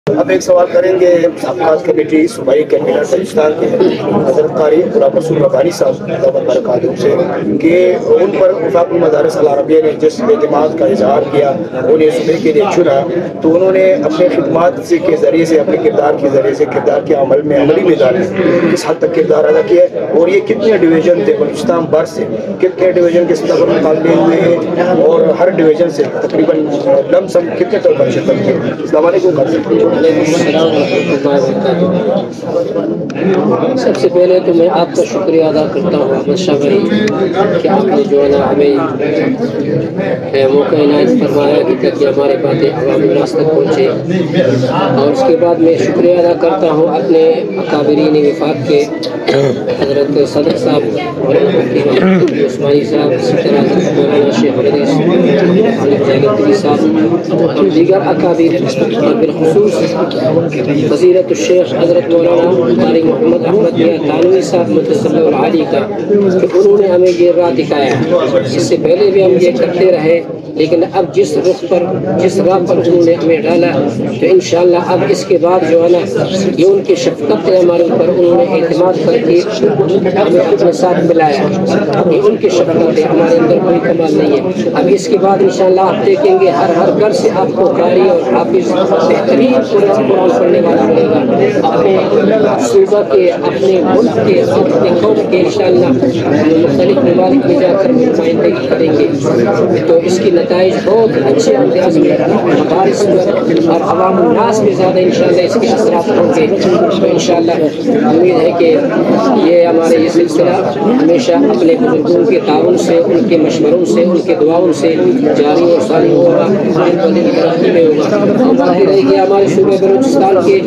اب ایک سوال کریں گے ثقافت کمیٹی صوبائی کنوینر بلوچستان کے حضرت قاری غلام رسول ربانی صاحب برکاتہ سے کہ ان پر وفاق المدارس العربیہ نے جس اعتماد کا اظہار کیا، انہیں صوبے کے لیے چنا، تو انہوں نے اپنے خدمات کے ذریعے سے، اپنے کردار کے ذریعے سے، کردار کے عملی میدان میں کس حد تک کردار ادا کیا ہے، اور یہ کتنے ڈویژن تھے بلوچستان بھر سے، کتنے ڈویژن کے سطح پر مقابلے ہوئے ہیں، اور ہر ڈویژن سے تقریباً لم سم کتنے طلبہ نے شرکت کی؟ السلام علیکم۔ سب سے پہلے تو میں آپ کا شکریہ ادا کرتا ہوں احمد شاہ بھائی کہ آپ نے جو ہے نا ہمیں موقع عنایت فرمایا کہ تاکہ ہمارے باتیں عوامی راس تک پہنچے، اور اس کے بعد میں شکریہ ادا کرتا ہوں اپنے اکابرین وفاق کے حضرت صدر صاحب عثمانی صاحب، اسی طرح مولانا شیخ رضی صاحب اور دیگر اکابر، اور بالخصوص وزیرت الشیخ حضرت مولانا قاری محمد احمد میاں تانوی صاحب متصل العالی کا، کہ انہوں نے ہمیں یہ راہ دکھایا۔ اس سے پہلے بھی ہم یہ کرتے رہے، لیکن اب جس رخ پر، جس راہ پر انہوں نے ہمیں ڈالا، تو انشاءاللہ اب اس کے بعد جو ہے نا یہ ان کی شفقت ہے ہمارے اوپر، انہوں نے اعتماد کر کے ہمیں اپنے ساتھ ملایا، یہ ان کی شفقت ہے، ہمارے اندر کوئی کمال نہیں ہے۔ اب اس کے بعد انشاءاللہ آپ دیکھیں گے ہر گھر سے آپ کو قاری اور حافظ بہترین قرآن پڑھنے والا ملے گا، اپنے صوبہ کے، اپنے ملک کے، اپنے قوم کے انشاءاللہ مختلف ممالک میں جا کر نمائندگی کریں گے، تو اس کی نتائج بہت اچھے انداز میں مدارس اور عوام الناس میں زیادہ انشاءاللہ اس کے اثرات ہوں گے۔ تو انشاءاللہ امید ہے کہ یہ ہمارے یہ سلسلہ ہمیشہ اپنے بزرگوں کے تعاون سے، ان کے مشوروں سے، ان کے دعاؤں سے جاری اور ساری ہوگا، ترقی میں ہوگا۔ اور باقی رہے گی ہمارے صوبہ بلوچستان کے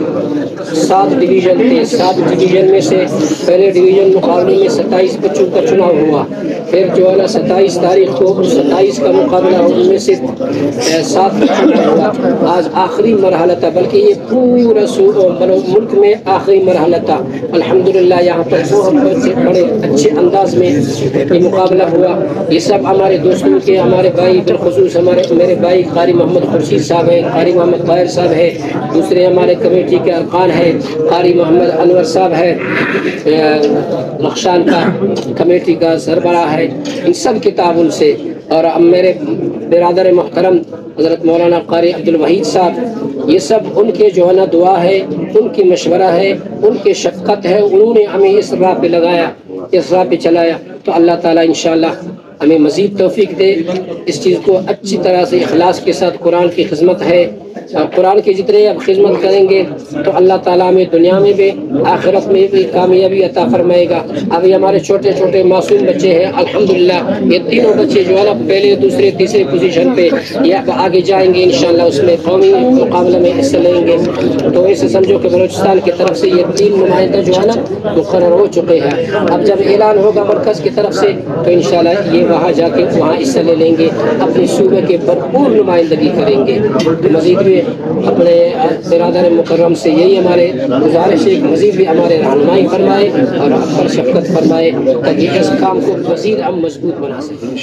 7 ڈویژن تھے، 7 ڈویژن میں سے پہلے ڈویژن مقابلے میں 27 بچوں کا چناؤ ہوا، پھر جو ہے نا 27 تاریخ کو 27 کا مقابلہ ہوا، ان میں سے 7 بچوں کا ہوا۔ آج آخری مرحلہ تھا، بلکہ یہ پورا ملک میں آخری مرحلہ تھا۔ الحمدللہ یہاں پر بہت بڑے اچھے انداز میں یہ مقابلہ ہوا۔ یہ سب ہمارے دوستوں کے، ہمارے بھائی، بالخصوص میرے بھائی قاری محمد خورشید صاحب ہیں، قاری محمد طاہر صاحب ہے، دوسرے ہمارے کمیٹی کے ارکان ہیں، قاری محمد انور صاحب ہے، رخشان کا کمیٹی کا سربراہ ہے، ان سب کے تعاون سے، اور میرے برادر محترم حضرت مولانا قاری عبدالوحید صاحب، یہ سب ان کے جو ہے نا دعا ہے، ان کی مشورہ ہے، ان کی شفقت ہے، انہوں نے ہمیں اس راہ پہ لگایا، اس راہ پہ چلایا۔ تو اللہ تعالیٰ انشاءاللہ ہمیں مزید توفیق دے، اس چیز کو اچھی طرح سے اخلاص کے ساتھ، قرآن کی خدمت ہے، اور قرآن کی جتنے اب خدمت کریں گے تو اللہ تعالیٰ ہمیں دنیا میں بھی آخرت میں بھی کامیابی عطا فرمائے گا۔ ابھی ہمارے چھوٹے چھوٹے معصوم بچے ہیں، الحمدللہ یہ تینوں بچے جو ہے نا پہلے، دوسرے، تیسرے پوزیشن پہ یہ اب آگے جائیں گے انشاءاللہ، اس میں قومی مقابلہ میں حصہ لیں گے۔ تو ایسے سمجھو کہ بلوچستان کی طرف سے یہ 3 نمائندہ جو ہے نا مقرر ہو چکے ہیں۔ اب جب اعلان ہوگا مرکز کی طرف سے تو انشاءاللہ یہ وہاں جا کے وہاں حصہ لے لیں گے، اپنے صوبے کے بھرپور نمائندگی کریں گے۔ مزید بھی اپنے برادر مکرم سے یہی ہمارے گزارش ہے کہ مزید بھی ہمارے رہنمائی فرمائے اور ہم پر شفقت فرمائے، تاکہ اس کام کو مزید ہم مضبوط بنا سکیں۔